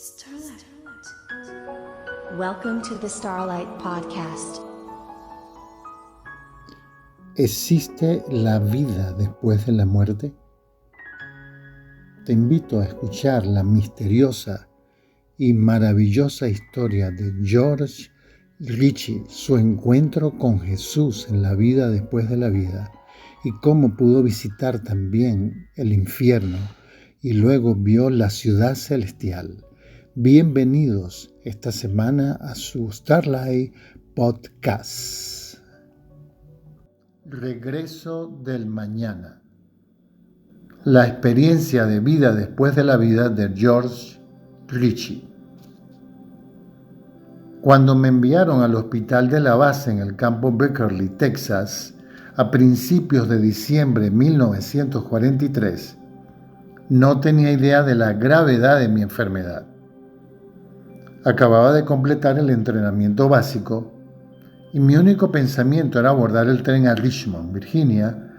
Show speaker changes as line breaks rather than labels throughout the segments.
Starlight. Welcome to the Starlight Podcast.
¿Existe la vida después de la muerte? Te invito a escuchar la misteriosa y maravillosa historia de George Ritchie, su encuentro con Jesús en la vida después de la vida y cómo pudo visitar también el infierno y luego vio la ciudad celestial. Bienvenidos esta semana a su Starlight Podcast. Regreso del mañana. La experiencia de vida después de la vida de George Ritchie. Cuando me enviaron al hospital de la base en el campo Beckerly, Texas, a principios de diciembre de 1943, no tenía idea de la gravedad de mi enfermedad. Acababa de completar el entrenamiento básico y mi único pensamiento era abordar el tren a Richmond, Virginia,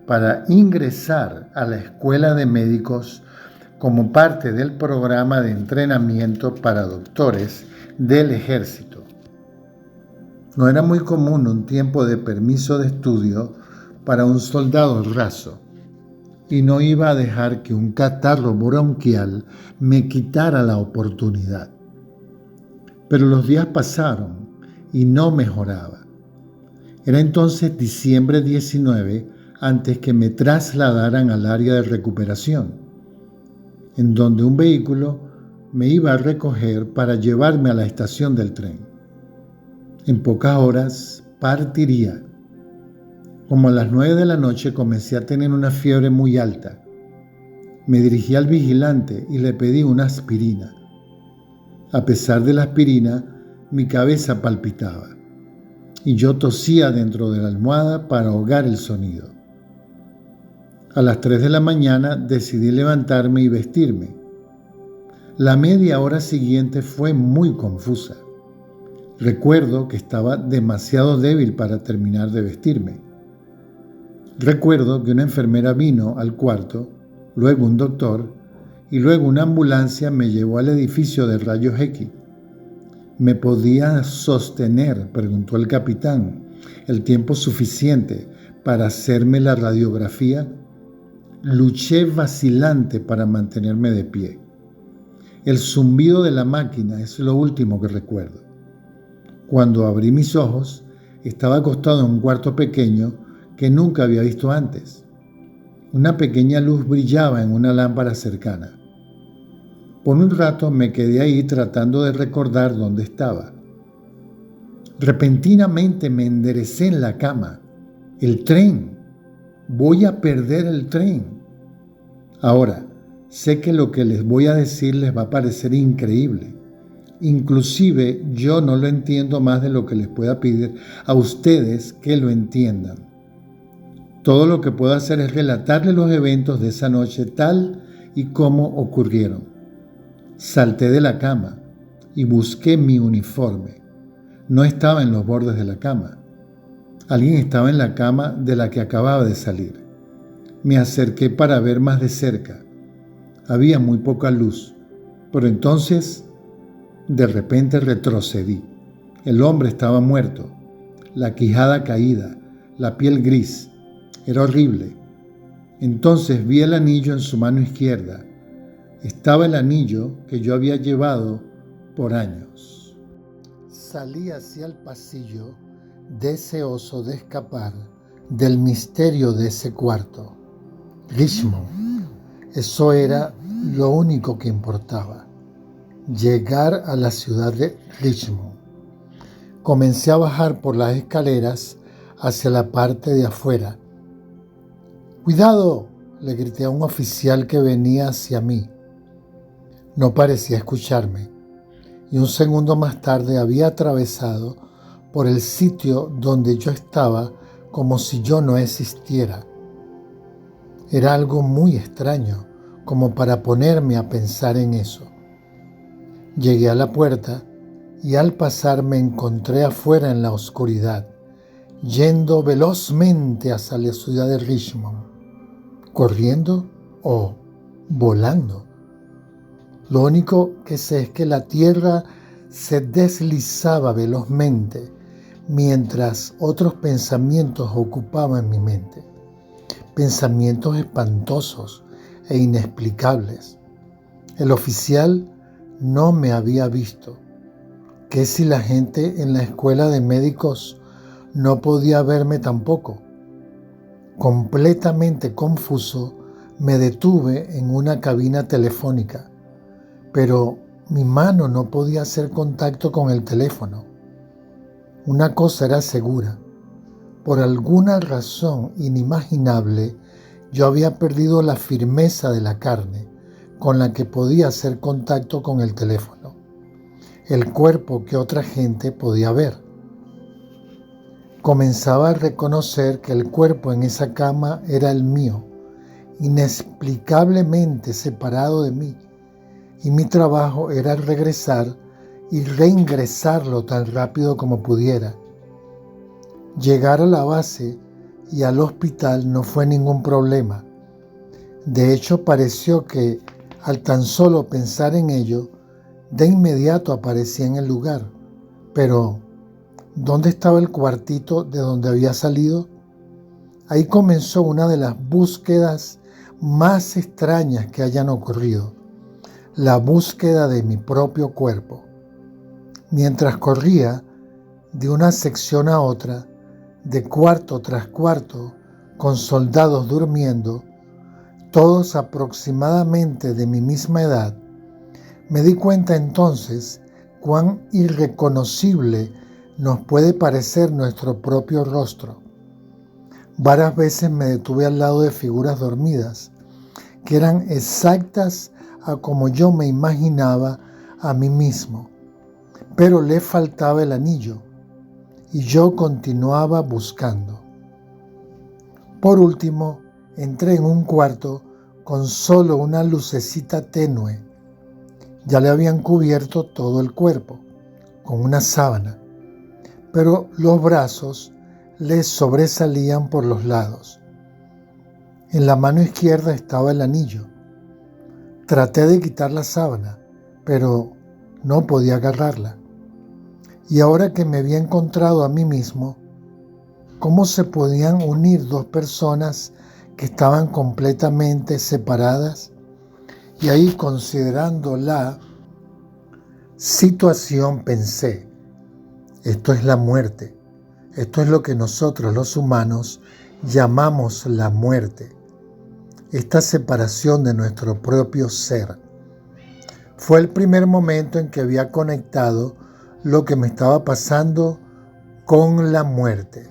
para ingresar a la escuela de médicos como parte del programa de entrenamiento para doctores del ejército. No era muy común un tiempo de permiso de estudio para un soldado raso, y no iba a dejar que un catarro bronquial me quitara la oportunidad. Pero los días pasaron y no mejoraba. Era entonces diciembre 19 antes que me trasladaran al área de recuperación, en donde un vehículo me iba a recoger para llevarme a la estación del tren. En pocas horas partiría. Como a las 9 de la noche comencé a tener una fiebre muy alta. Me dirigí al vigilante y le pedí una aspirina. A pesar de la aspirina, mi cabeza palpitaba y yo tosía dentro de la almohada para ahogar el sonido. A las 3 de la mañana decidí levantarme y vestirme. La media hora siguiente fue muy confusa. Recuerdo que estaba demasiado débil para terminar de vestirme. Recuerdo que una enfermera vino al cuarto, luego un doctor, y luego una ambulancia me llevó al edificio de rayos X. ¿Me podía sostener, preguntó el capitán, el tiempo suficiente para hacerme la radiografía? Luché vacilante para mantenerme de pie. El zumbido de la máquina es lo último que recuerdo. Cuando abrí mis ojos, estaba acostado en un cuarto pequeño que nunca había visto antes. Una pequeña luz brillaba en una lámpara cercana. Por un rato me quedé ahí tratando de recordar dónde estaba. Repentinamente me enderecé en la cama. El tren. Voy a perder el tren. Ahora, sé que lo que les voy a decir les va a parecer increíble. Inclusive yo no lo entiendo más de lo que les pueda pedir a ustedes que lo entiendan. Todo lo que puedo hacer es relatarles los eventos de esa noche tal y como ocurrieron. Salté de la cama y busqué mi uniforme. No estaba en los bordes de la cama. Alguien estaba en la cama de la que acababa de salir. Me acerqué para ver más de cerca. Había muy poca luz, pero entonces, de repente retrocedí. El hombre estaba muerto, la quijada caída, la piel gris. Era horrible. Entonces vi el anillo en su mano izquierda. Estaba el anillo que yo había llevado por años. Salí hacia el pasillo, deseoso de escapar del misterio de ese cuarto. Richmond. Eso era lo único que importaba. Llegar a la ciudad de Richmond. Comencé a bajar por las escaleras hacia la parte de afuera. ¡Cuidado!, le grité a un oficial que venía hacia mí. No parecía escucharme, y un segundo más tarde había atravesado por el sitio donde yo estaba como si yo no existiera. Era algo muy extraño, como para ponerme a pensar en eso. Llegué a la puerta y al pasar me encontré afuera en la oscuridad, yendo velozmente hacia la ciudad de Richmond. ¿Corriendo o volando? Lo único que sé es que la tierra se deslizaba velozmente mientras otros pensamientos ocupaban mi mente. Pensamientos espantosos e inexplicables. El oficial no me había visto. ¿Qué si la gente en la escuela de médicos no podía verme tampoco? Completamente confuso, me detuve en una cabina telefónica, pero mi mano no podía hacer contacto con el teléfono. Una cosa era segura. Por alguna razón inimaginable, yo había perdido la firmeza de la carne con la que podía hacer contacto con el teléfono, el cuerpo que otra gente podía ver. Comenzaba a reconocer que el cuerpo en esa cama era el mío, inexplicablemente separado de mí, y mi trabajo era regresar y reingresarlo tan rápido como pudiera. Llegar a la base y al hospital no fue ningún problema. De hecho, pareció que al tan solo pensar en ello, de inmediato aparecía en el lugar. Pero, ¿dónde estaba el cuartito de donde había salido? Ahí comenzó una de las búsquedas más extrañas que hayan ocurrido, la búsqueda de mi propio cuerpo. Mientras corría de una sección a otra, de cuarto tras cuarto, con soldados durmiendo, todos aproximadamente de mi misma edad, me di cuenta entonces cuán irreconocible nos puede parecer nuestro propio rostro. Varias veces me detuve al lado de figuras dormidas, que eran exactas a como yo me imaginaba a mí mismo, pero le faltaba el anillo, y yo continuaba buscando. Por último, entré en un cuarto con solo una lucecita tenue. Ya le habían cubierto todo el cuerpo con una sábana, pero los brazos le sobresalían por los lados. En la mano izquierda estaba el anillo. Traté de quitar la sábana, pero no podía agarrarla. Y ahora que me había encontrado a mí mismo, ¿cómo se podían unir dos personas que estaban completamente separadas? Y ahí, considerando la situación, pensé, esto es la muerte. Esto es lo que nosotros los humanos llamamos la muerte. Esta separación de nuestro propio ser. Fue el primer momento en que había conectado lo que me estaba pasando con la muerte.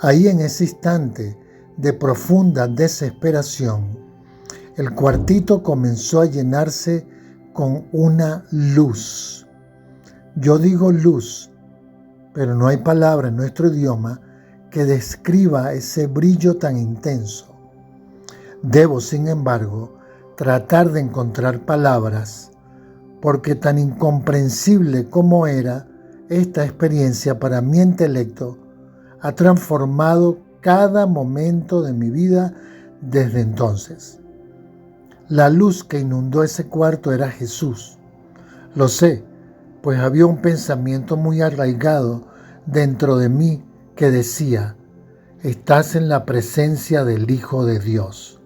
Ahí, en ese instante de profunda desesperación, el cuartito comenzó a llenarse con una luz. Yo digo luz, pero no hay palabra en nuestro idioma que describa ese brillo tan intenso. Debo, sin embargo, tratar de encontrar palabras, porque tan incomprensible como era esta experiencia para mi intelecto, ha transformado cada momento de mi vida desde entonces. La luz que inundó ese cuarto era Jesús. Lo sé, pues había un pensamiento muy arraigado dentro de mí que decía, estás en la presencia del Hijo de Dios.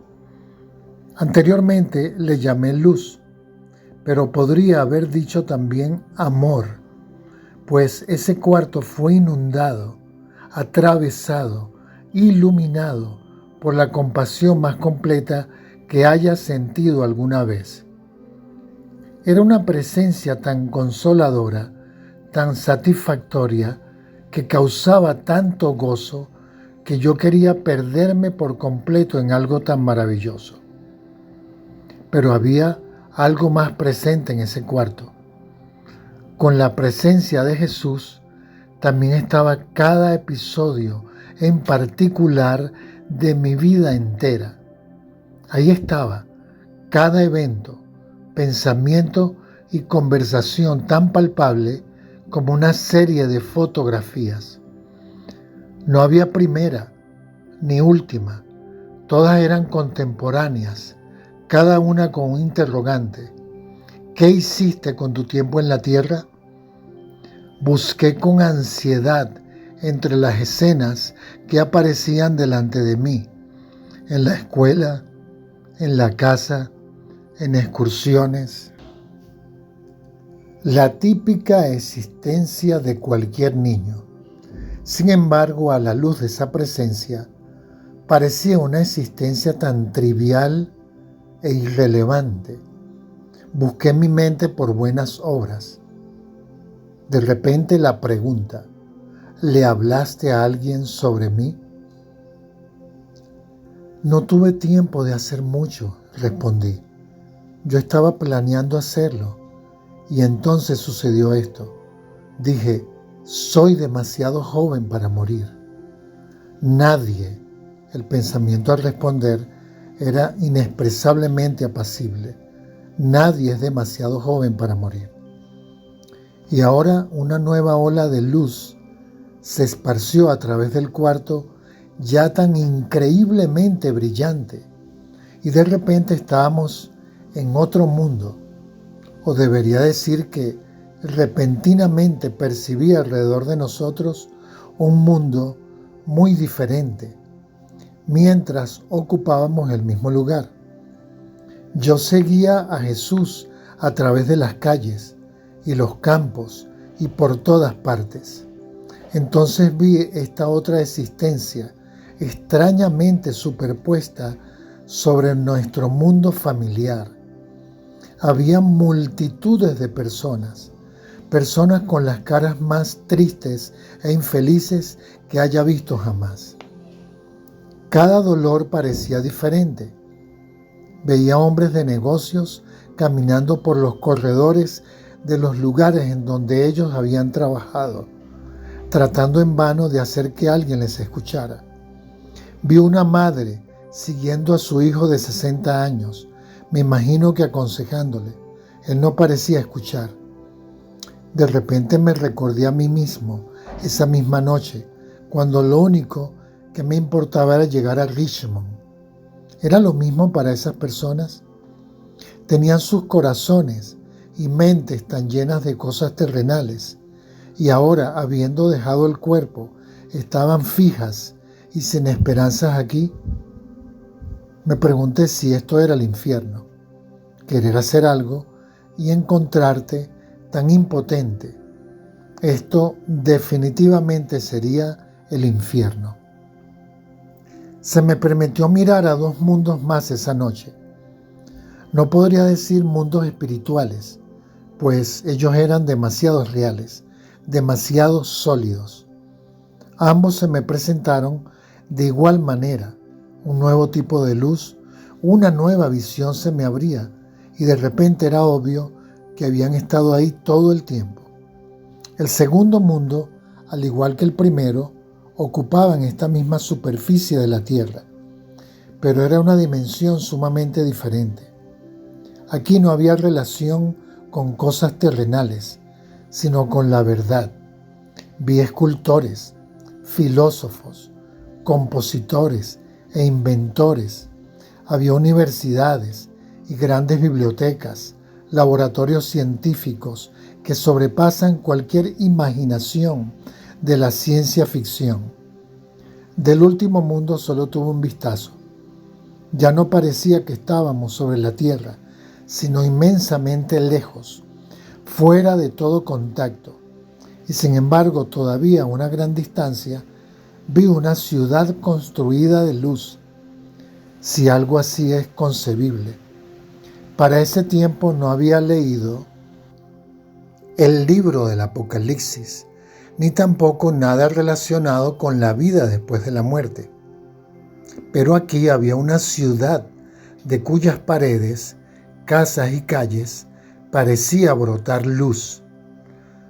Anteriormente le llamé luz, pero podría haber dicho también amor, pues ese cuarto fue inundado, atravesado, iluminado por la compasión más completa que haya sentido alguna vez. Era una presencia tan consoladora, tan satisfactoria, que causaba tanto gozo que yo quería perderme por completo en algo tan maravilloso. Pero había algo más presente en ese cuarto. Con la presencia de Jesús también estaba cada episodio en particular de mi vida entera. Ahí estaba cada evento, pensamiento y conversación tan palpable como una serie de fotografías. No había primera ni última, todas eran contemporáneas, cada una con un interrogante. ¿Qué hiciste con tu tiempo en la tierra? Busqué con ansiedad entre las escenas que aparecían delante de mí, en la escuela, en la casa, en excursiones. La típica existencia de cualquier niño. Sin embargo, a la luz de esa presencia, parecía una existencia tan trivial e irrelevante. Busqué en mi mente por buenas obras. De repente la pregunta, ¿le hablaste a alguien sobre mí? No tuve tiempo de hacer mucho, respondí. Yo estaba planeando hacerlo y entonces sucedió esto. Dije, soy demasiado joven para morir. Nadie, el pensamiento al responder era inexpresablemente apacible. Nadie es demasiado joven para morir. Y ahora una nueva ola de luz se esparció a través del cuarto, ya tan increíblemente brillante. Y de repente estábamos en otro mundo, o debería decir que repentinamente percibí alrededor de nosotros un mundo muy diferente, mientras ocupábamos el mismo lugar. Yo seguía a Jesús a través de las calles y los campos y por todas partes. Entonces vi esta otra existencia extrañamente superpuesta sobre nuestro mundo familiar. Había multitudes de personas con las caras más tristes e infelices que haya visto jamás. Cada dolor parecía diferente. Veía hombres de negocios caminando por los corredores de los lugares en donde ellos habían trabajado, tratando en vano de hacer que alguien les escuchara. Vi una madre siguiendo a su hijo de 60 años, me imagino que aconsejándole. Él no parecía escuchar. De repente me recordé a mí mismo esa misma noche, cuando lo único que me importaba era llegar a Richmond. ¿Era lo mismo para esas personas? Tenían sus corazones y mentes tan llenas de cosas terrenales, y ahora, habiendo dejado el cuerpo, estaban fijas y sin esperanzas aquí. Me pregunté si esto era el infierno, querer hacer algo y encontrarte tan impotente. Esto definitivamente sería el infierno. Se me permitió mirar a dos mundos más esa noche. No podría decir mundos espirituales, pues ellos eran demasiado reales, demasiado sólidos. Ambos se me presentaron de igual manera. Un nuevo tipo de luz, una nueva visión se me abría y de repente era obvio que habían estado ahí todo el tiempo. El segundo mundo, al igual que el primero, ocupaban esta misma superficie de la Tierra, pero era una dimensión sumamente diferente. Aquí no había relación con cosas terrenales, sino con la verdad. Vi escultores, filósofos, compositores e inventores. Había universidades y grandes bibliotecas, laboratorios científicos que sobrepasan cualquier imaginación de la ciencia ficción. Del último mundo solo tuve un vistazo. Ya no parecía que estábamos sobre la Tierra, sino inmensamente lejos, fuera de todo contacto. Y sin embargo, todavía a una gran distancia, vi una ciudad construida de luz, si algo así es concebible. Para ese tiempo no había leído el libro del Apocalipsis, ni tampoco nada relacionado con la vida después de la muerte. Pero aquí había una ciudad de cuyas paredes, casas y calles parecía brotar luz,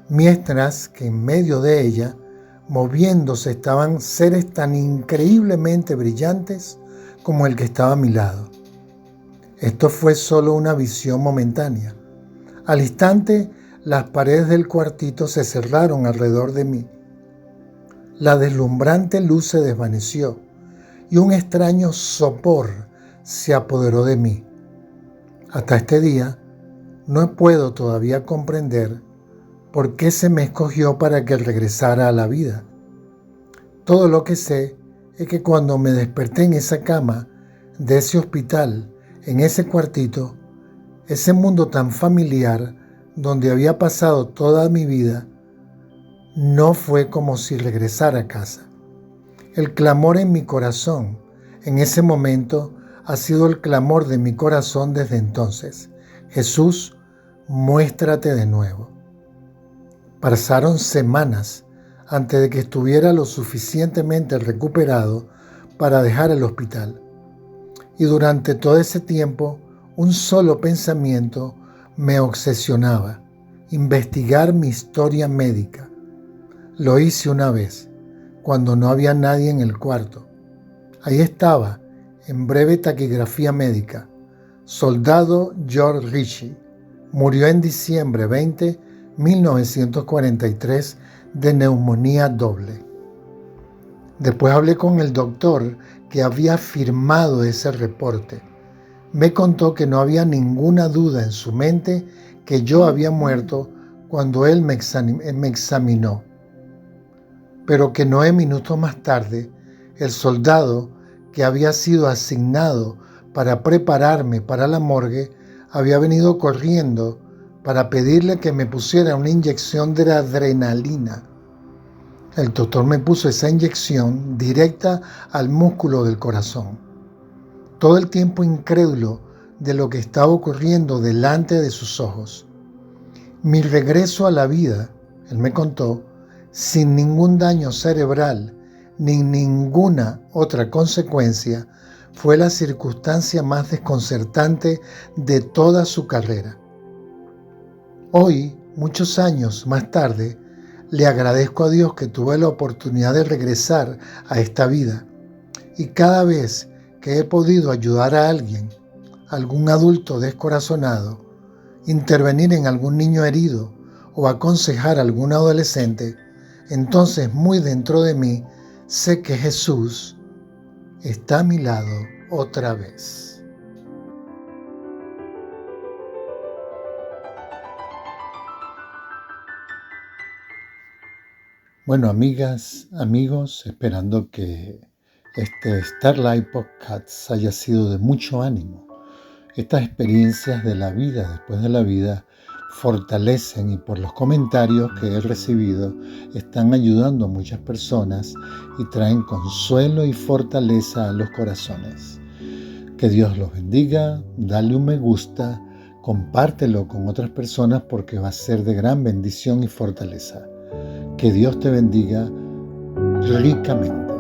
mientras que en medio de ella, moviéndose, estaban seres tan increíblemente brillantes como el que estaba a mi lado. Esto fue solo una visión momentánea. Al instante, las paredes del cuartito se cerraron alrededor de mí. La deslumbrante luz se desvaneció y un extraño sopor se apoderó de mí. Hasta este día, no puedo todavía comprender por qué se me escogió para que regresara a la vida. Todo lo que sé es que cuando me desperté en esa cama de ese hospital, en ese cuartito, ese mundo tan familiar donde había pasado toda mi vida, no fue como si regresara a casa. El clamor en mi corazón en ese momento ha sido el clamor de mi corazón desde entonces. Jesús, muéstrate de nuevo. Pasaron semanas antes de que estuviera lo suficientemente recuperado para dejar el hospital. Y durante todo ese tiempo, un solo pensamiento me obsesionaba: investigar mi historia médica. Lo hice una vez, cuando no había nadie en el cuarto. Ahí estaba, en breve taquigrafía médica. Soldado George Ritchie murió en diciembre 20, 1943 de neumonía doble. Después hablé con el doctor que había firmado ese reporte. Me contó que no había ninguna duda en su mente que yo había muerto cuando él me examinó, pero que 9 minutos más tarde, el soldado que había sido asignado para prepararme para la morgue había venido corriendo para pedirle que me pusiera una inyección de adrenalina. El doctor me puso esa inyección directa al músculo del corazón. Todo el tiempo incrédulo de lo que estaba ocurriendo delante de sus ojos. Mi regreso a la vida, él me contó, sin ningún daño cerebral ni ninguna otra consecuencia, fue la circunstancia más desconcertante de toda su carrera. Hoy, muchos años más tarde, le agradezco a Dios que tuve la oportunidad de regresar a esta vida, y cada vez que he podido ayudar a alguien, algún adulto descorazonado, intervenir en algún niño herido o aconsejar a algún adolescente, entonces muy dentro de mí sé que Jesús está a mi lado otra vez. Bueno, amigas, amigos, esperando que este Starlight Podcast haya sido de mucho ánimo. Estas experiencias de la vida después de la vida fortalecen, y por los comentarios que he recibido están ayudando a muchas personas y traen consuelo y fortaleza a los corazones. Que Dios los bendiga, dale un me gusta, compártelo con otras personas porque va a ser de gran bendición y fortaleza. Que Dios te bendiga ricamente.